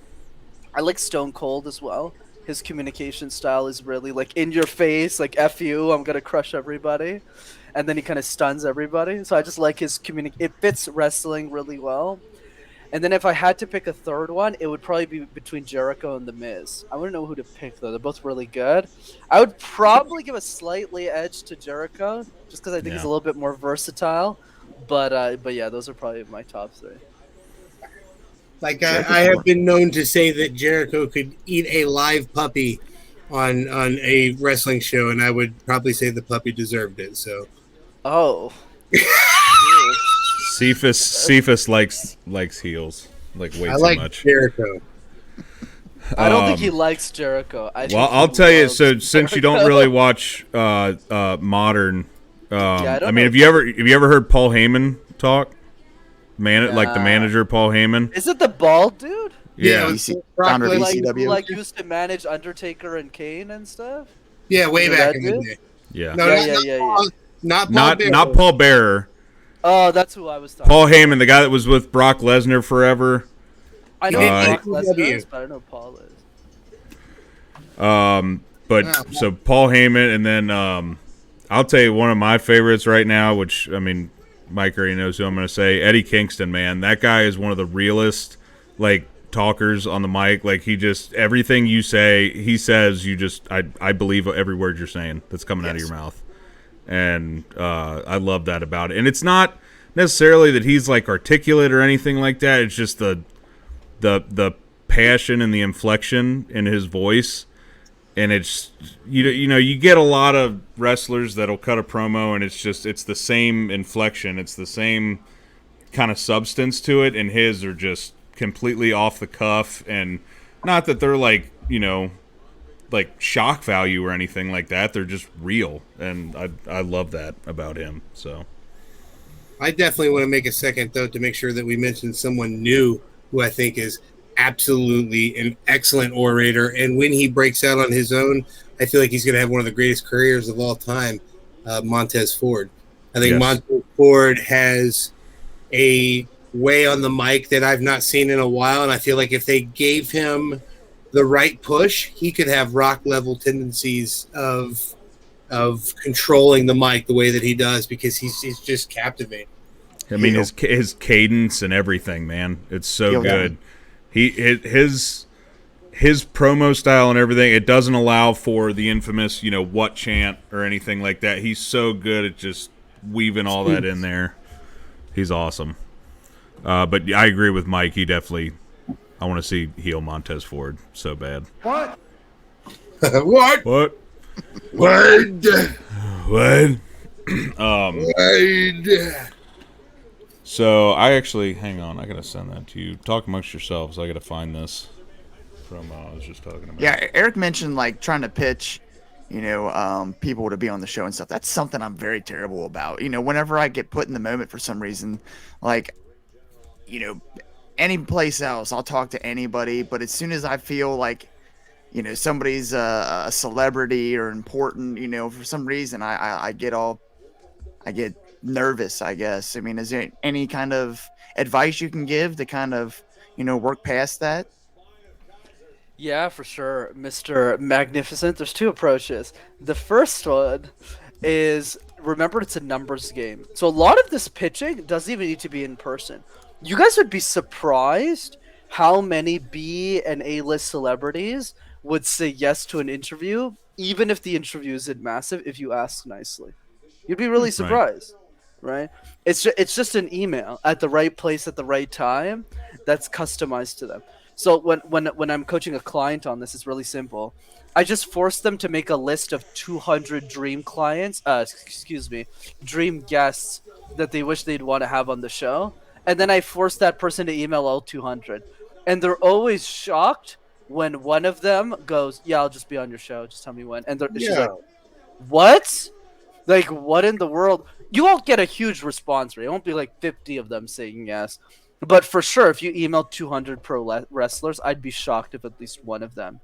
I like Stone Cold as well. His communication style is really like in your face, like F you, I'm gonna crush everybody, and then he kind of stuns everybody. So I just like his it fits wrestling really well. And then if I had to pick a third one, it would probably be between Jericho and The Miz. I wouldn't know who to pick, though. They're both really good. I would probably give a slightly edge to Jericho, just because I think he's a little bit more versatile. But yeah, those are probably my top 3. Like, I have been known to say that Jericho could eat a live puppy on a wrestling show, and I would probably say the puppy deserved it. So. Oh. Cephas likes heels like way too much. Jericho. I don't think he likes Jericho. I'll tell you. So since you don't really watch modern, I mean, have you ever heard Paul Heyman talk? Like the manager Paul Heyman. Is it the bald dude? Yeah. Founder of ECW. Like used to manage Undertaker and Kane and stuff. Yeah, way back in the day. Yeah. No, not Paul Bearer. Oh, that's who I was talking Paul Heyman, the guy that was with Brock Lesnar forever. I know Brock Lesnar is, but I don't know Paul is. But so Paul Heyman, and then I'll tell you one of my favorites right now, which I mean, Mike already knows who I'm going to say. Eddie Kingston, man, that guy is one of the realest like talkers on the mic. Like he just everything you say, he says. You just I believe every word you're saying that's coming out of your mouth, and I love that about it. And it's not necessarily that he's like articulate or anything like that. It's just the passion and the inflection in his voice. And it's you know you get a lot of wrestlers that'll cut a promo and it's the same inflection, it's the same kind of substance to it, and his are just completely off the cuff, and not that they're like like shock value or anything like that. They're just real, and I love that about him. So I definitely want to make a second though to make sure that we mention someone new who I think is absolutely an excellent orator, and when he breaks out on his own, I feel like he's going to have one of the greatest careers of all time. Montez Ford. I think Montez Ford has a way on the mic that I've not seen in a while, and I feel like if they gave him the right push, he could have rock level tendencies of controlling the mic the way that he does, because he's just captivating. I mean, his cadence and everything, man, it's so good. His promo style and everything, it doesn't allow for the infamous, what chant or anything like that. He's so good at just weaving all that in there. He's awesome. But I agree with Mike. He definitely, I want to see heel Montez Ford so bad. What? What? What? Word. What? Word. So I actually, hang on, I gotta send that to you. Talk amongst yourselves. I gotta find this from I was just talking about. Yeah, Eric mentioned like trying to pitch, people to be on the show and stuff. That's something I'm very terrible about. Whenever I get put in the moment for some reason, like, any place else, I'll talk to anybody. But as soon as I feel like, somebody's a celebrity or important, for some reason I get nervous, I guess. I mean, is there any kind of advice you can give to kind of, work past that? Yeah, for sure, Mr. Magnificent. There's two approaches. The first one is, remember, it's a numbers game. So a lot of this pitching doesn't even need to be in person. You guys would be surprised how many B and A-list celebrities would say yes to an interview, even if the interview isn't massive, if you ask nicely. You'd be really surprised. Right? It's just an email at the right place at the right time that's customized to them. So when I'm coaching a client on this, it's really simple. I just force them to make a list of 200 dream dream guests that they wish they'd want to have on the show, and then I force that person to email all 200. And they're always shocked when one of them goes, "Yeah, I'll just be on your show. Just tell me when." And she's like, "What? Like, what in the world?" You won't get a huge response rate. It won't be like 50 of them saying yes. But for sure, if you email 200 pro wrestlers, I'd be shocked if at least one of them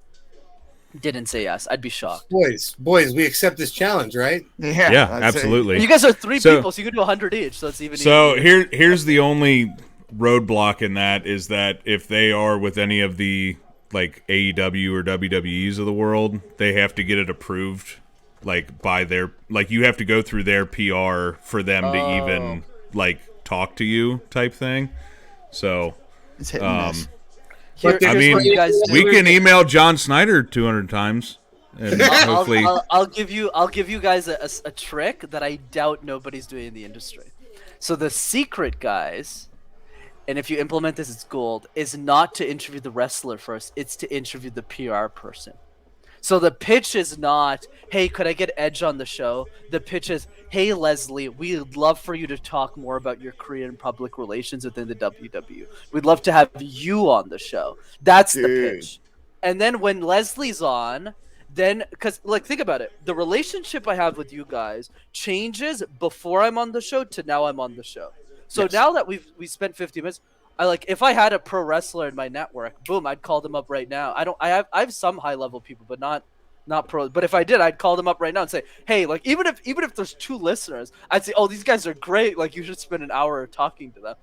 didn't say yes. I'd be shocked. Boys, we accept this challenge, right? Yeah, absolutely. And you guys are three people, so you can do 100 each. So it's even easier. Here's the only roadblock in that is that if they are with any of the like AEW or WWEs of the world, they have to get it approved. Like by their, like you have to go through their PR for them to even like talk to you type thing. So, it's hit and miss. I mean, we can email John Snyder 200 times, and hopefully, I'll give you guys a trick that I doubt nobody's doing in the industry. So the secret, guys, and if you implement this, it's gold. Is not to interview the wrestler first; it's to interview the PR person. So the pitch is not, "Hey, could I get Edge on the show?" The pitch is, "Hey, Leslie, we'd love for you to talk more about your career in public relations within the WWE. We'd love to have you on the show." That's the pitch. And then when Leslie's on, then, because, like, think about it. The relationship I have with you guys changes before I'm on the show to now I'm on the show. So now that we spent 50 minutes, if I had a pro wrestler in my network, boom, I'd call them up right now. I have some high level people, but not pro. But if I did, I'd call them up right now and say, "Hey, like even if there's two listeners, I'd say, 'Oh, these guys are great. Like you should spend an hour talking to them.'"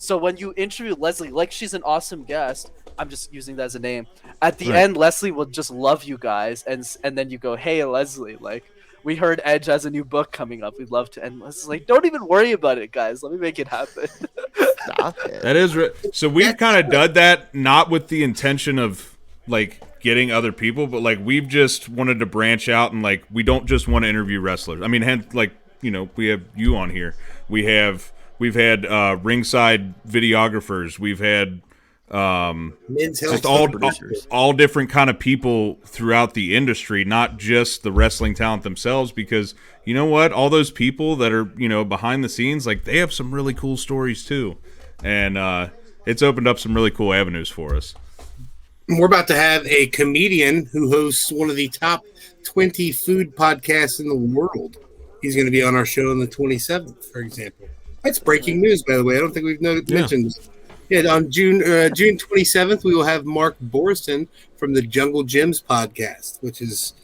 So when you interview Leslie, like she's an awesome guest, I'm just using that as a name. At the Right. end, Leslie will just love you guys, and then you go, "Hey, Leslie, like we heard Edge has a new book coming up. We'd love to." And Leslie's like, "Don't even worry about it, guys. Let me make it happen." Stop it. That is so we've kind of done that, not with the intention of like getting other people, but like we've just wanted to branch out and like we don't just want to interview wrestlers. I mean, like we have you on here. We've had ringside videographers. We've had Men's health just producers. all different kind of people throughout the industry, not just the wrestling talent themselves, because you know what, all those people that are behind the scenes, like they have some really cool stories too, and it's opened up some really cool avenues for us. We're about to have a comedian who hosts one of the top 20 food podcasts in the world. He's going to be on our show on the 27th, for example. That's breaking news, by the way. I don't think we've mentioned this. Yeah, on June 27th, we will have Mark Borison from the Jungle Gyms podcast, which is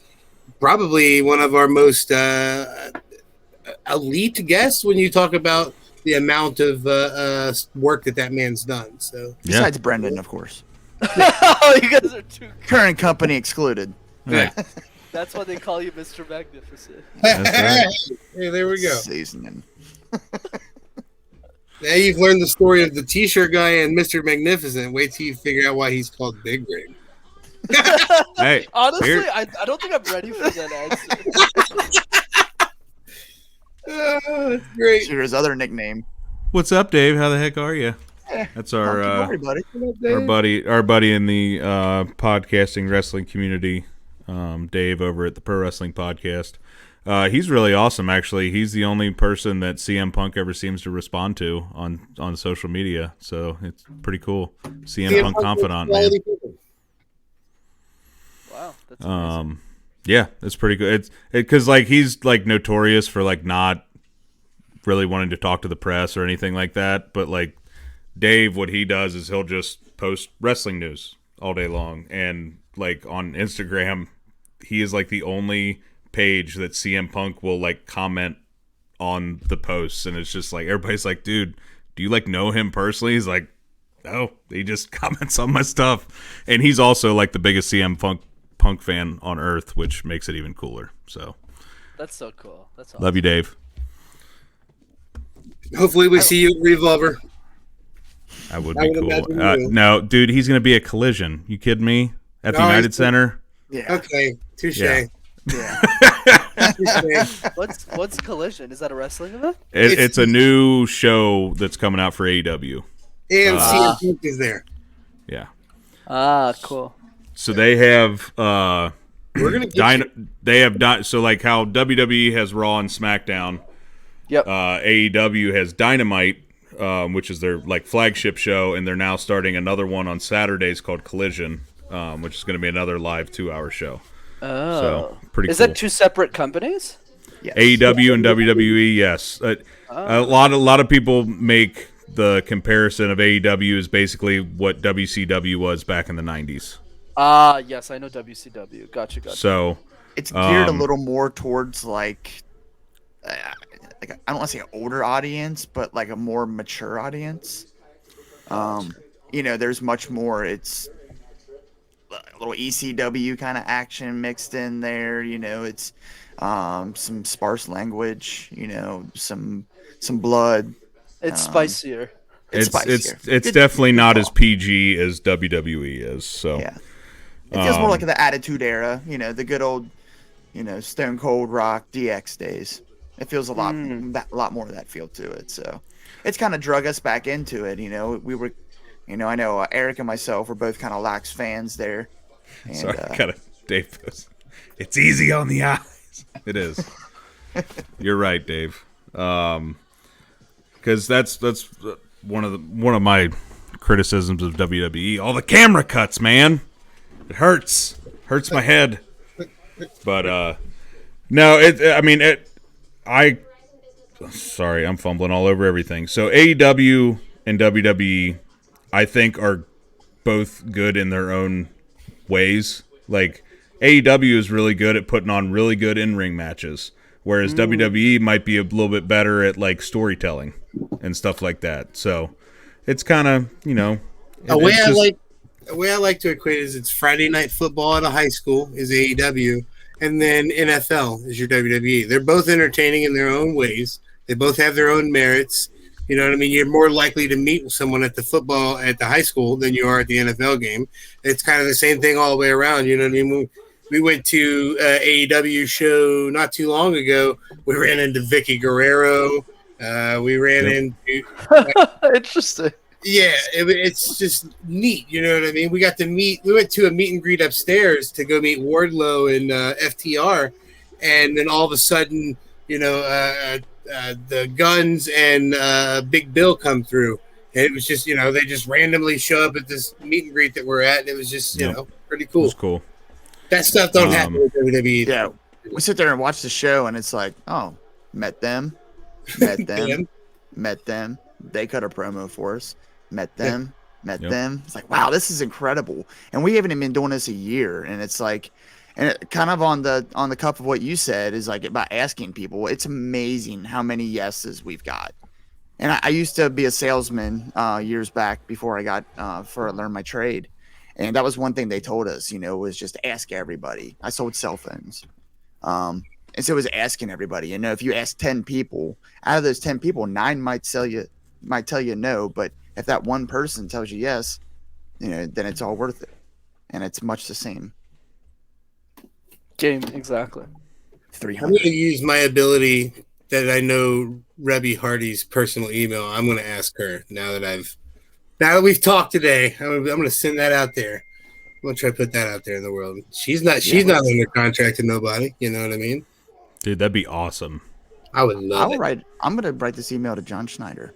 probably one of our most elite guests when you talk about the amount of work that man's done. So Besides Brenden, of course. Oh, you guys are too. Current company excluded. Right. That's why they call you Mr. Magnificent. That's right. Hey, there we go. Seasoning. Now you've learned the story of the T-shirt guy and Mr. Magnificent. Wait till you figure out why he's called Big Rig. Hey, Honestly, here- I don't think I'm ready for that answer. Oh, that's great. Sure, his other nickname. what's up, Dave? How the heck are you? Eh, That's Don't our worry, buddy. our buddy in the podcasting wrestling community, Dave over at the Pro Wrestling Podcast. He's really awesome, actually. He's the only person that CM Punk ever seems to respond to on social media, so it's pretty cool. CM Punk confidant, man. Wow, that's amazing. Yeah, it's pretty good. It's because like he's like notorious for like not really wanting to talk to the press or anything like that, but like Dave, what he does is he'll just post wrestling news all day long, and like on Instagram, he is like the only page that CM Punk will like comment on the posts, and it's just like everybody's like, dude, do you like know him personally? He's like, no, he just comments on my stuff, and he's also like the biggest CM Punk fan on earth, which makes it even cooler. So That's so cool. That's awesome. love you, Dave. Hopefully we see you at Revolver. That would I be would cool. imagine you will. No, dude, he's gonna be at Collision. You kidding me? At the No, United he's- Center. Yeah. Okay, touche. Yeah. Yeah. Touche. What's Collision? Is that a wrestling event? It's a new show that's coming out for AEW. And CM Punk is there. Yeah. Ah, cool. So they have We're gonna get you. so like how WWE has Raw and SmackDown, Yep. AEW has Dynamite, which is their like flagship show, and they're now starting another one on Saturdays called Collision, which is going to be another live 2-hour show. Oh. So pretty Is cool. that two separate companies? Yes. AEW and WWE, yes. A lot of people make the comparison of AEW is basically what WCW was back in the 90s. Ah, yes, I know WCW. Gotcha. So It's geared a Um, little more towards like I don't want to say an older audience, but like a more mature audience. There's much more. It's a little ECW kind of action mixed in there. It's some sparse language. Some blood. It's spicier. It's spicier. it's Good- definitely good not call. as PG as WWE is. So Yeah. It feels more like the Attitude Era, the good old, Stone Cold Rock DX days. It feels a lot more of that feel to it. So it's kind of drug us back into it. We were, I know Eric and myself were both kind of lax fans there. And, sorry, Dave goes, it's easy on the eyes. It is. You're right, Dave. Because that's one of my criticisms of WWE. All the camera cuts, man. It hurts my head. But no, sorry, I'm fumbling all over everything. So AEW and WWE, I think, are both good in their own ways. Like AEW is really good at putting on really good in-ring matches, whereas WWE might be a little bit better at like storytelling and stuff like that. So it's kind of A way I like to equate it is it's Friday night football at a high school is AEW, and then NFL is your WWE. They're both entertaining in their own ways. They both have their own merits. You know what I mean? You're more likely to meet someone at the football at the high school than you are at the NFL game. It's kind of the same thing all the way around. You know what I mean? We went to AEW show not too long ago. We ran into Vicky Guerrero. We ran into Interesting. yeah, it's just neat. You know what I mean? We went to a meet and greet upstairs to go meet Wardlow and FTR. And then all of a sudden, the Guns and Big Bill come through. And it was just, they just randomly show up at this meet and greet that we're at. And it was just, pretty cool. It was cool. That stuff don't happen with WWE. Yeah. We sit there and watch the show, and it's like, oh, met them. Met them. They cut a promo for us. Met them. It's like, wow, this is incredible. And we haven't even been doing this a year. And it's like, and it kind of on the cuff of what you said is like about asking people. It's amazing how many yeses we've got. And I used to be a salesman years back before I got learned my trade. And that was one thing they told us, was just ask everybody. I sold cell phones. And so it was asking everybody. If you ask 10 people, out of those 10 people, 9 might tell you no. But if that one person tells you yes, then it's all worth it. And it's much the same. Game, exactly. 300. I'm going to use my ability that I know Rebby Hardy's personal email. I'm going to ask her now that we've talked today. I'm going to send that out there. I'm going to try to put that out there in the world. She's not under contract to nobody. You know what I mean? Dude, that'd be awesome. I would love it. I'm going to write this email to John Schneider.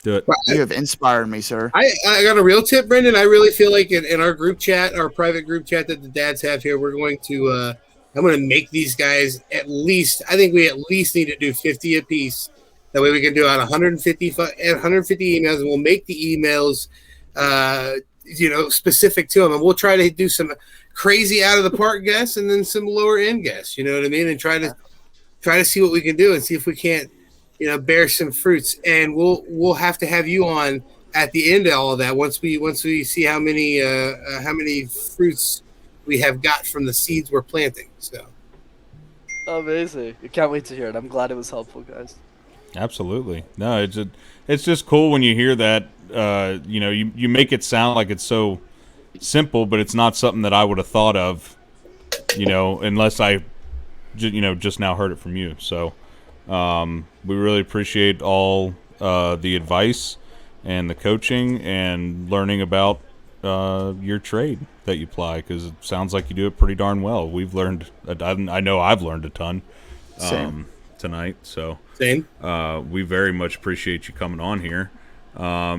Do it. You have inspired me, sir. I got a real tip, Brenden. I really feel like in our group chat, our private group chat that the dads have here, we're going to I'm going to make these guys I think we at least need to do 50 apiece. That way we can do out 150 emails, and we'll make the emails, specific to them. And we'll try to do some crazy out of the park guests and then some lower end guests, you know what I mean? And try to see what we can do and see if we can't, bear some fruits. And we'll have to have you on at the end of all of that once we see how many fruits we have got from the seeds we're planting. So amazing! I can't wait to hear it. I'm glad it was helpful, guys. Absolutely. No, it's just cool when you hear that. You make it sound like it's so simple, but it's not something that I would have thought of. Unless I, just now heard it from you. So we really appreciate all the advice and the coaching and learning about your trade that you ply, because it sounds like you do it pretty darn well. We've learned. I know I've learned a ton tonight. So same. We very much appreciate you coming on here.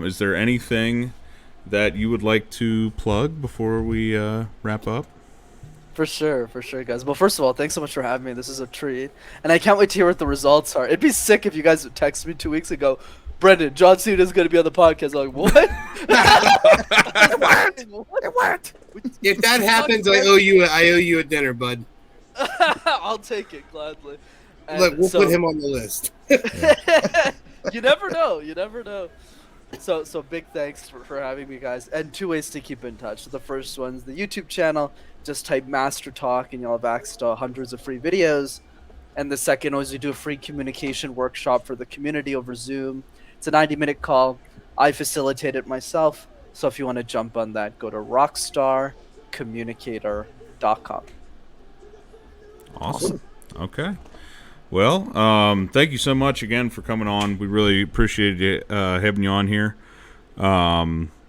Is there anything that you would like to plug before we wrap up? For sure, guys. Well, first of all, thanks so much for having me. This is a treat, and I can't wait to hear what the results are. It'd be sick if you guys would text me 2 weeks ago, Brenden, John Cena is going to be on the podcast. I'm like, what? It worked. If that happens, I owe you a dinner, bud. I'll take it gladly. And look, we'll put him on the list. You never know. So big thanks for having me, guys. And 2 ways to keep in touch. The first one's the YouTube channel. Just type Master Talk and you'll have access to hundreds of free videos. And the second was we do a free communication workshop for the community over Zoom. It's a 90-minute call. I facilitate it myself. So if you want to jump on that, go to rockstarcommunicator.com. Awesome. Okay. Well, thank you so much again for coming on. We really appreciated having you on here.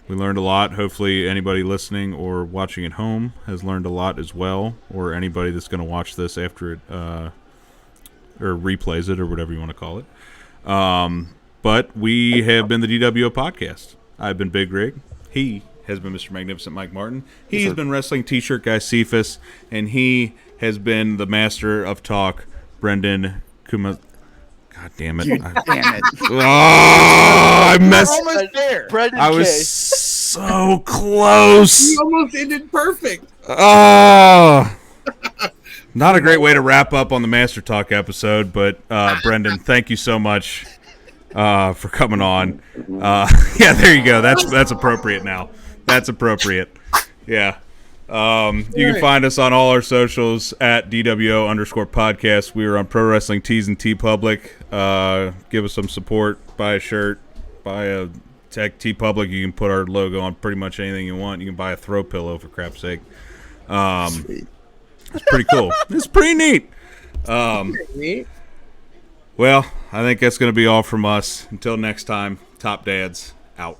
We learned a lot. Hopefully anybody listening or watching at home has learned a lot as well, or anybody that's going to watch this after it or replays it or whatever you want to call it. But we have been the DWO Podcast. I've been Big Rig. He has been Mr. Magnificent Mike Martin. He's been Wrestling T-Shirt Guy Cephas, and he has been the Master of Talk, Brenden Kumarasamy. God damn it! Damn it! Oh, I messed. Almost there. I was so close. You almost ended perfect. Oh. Not a great way to wrap up on the Master Talk episode, but Brenden, thank you so much for coming on. Yeah, there you go. That's appropriate now. That's appropriate. Yeah. You can find us on all our socials at DWO_podcast. We are on Pro Wrestling Tees and T Public. Give us some support. Buy a shirt. Buy a Tech T Public. You can put our logo on pretty much anything you want. You can buy a throw pillow for crap's sake. It's pretty cool. It's pretty neat. Well, I think that's going to be all from us. Until next time, Top Dads out.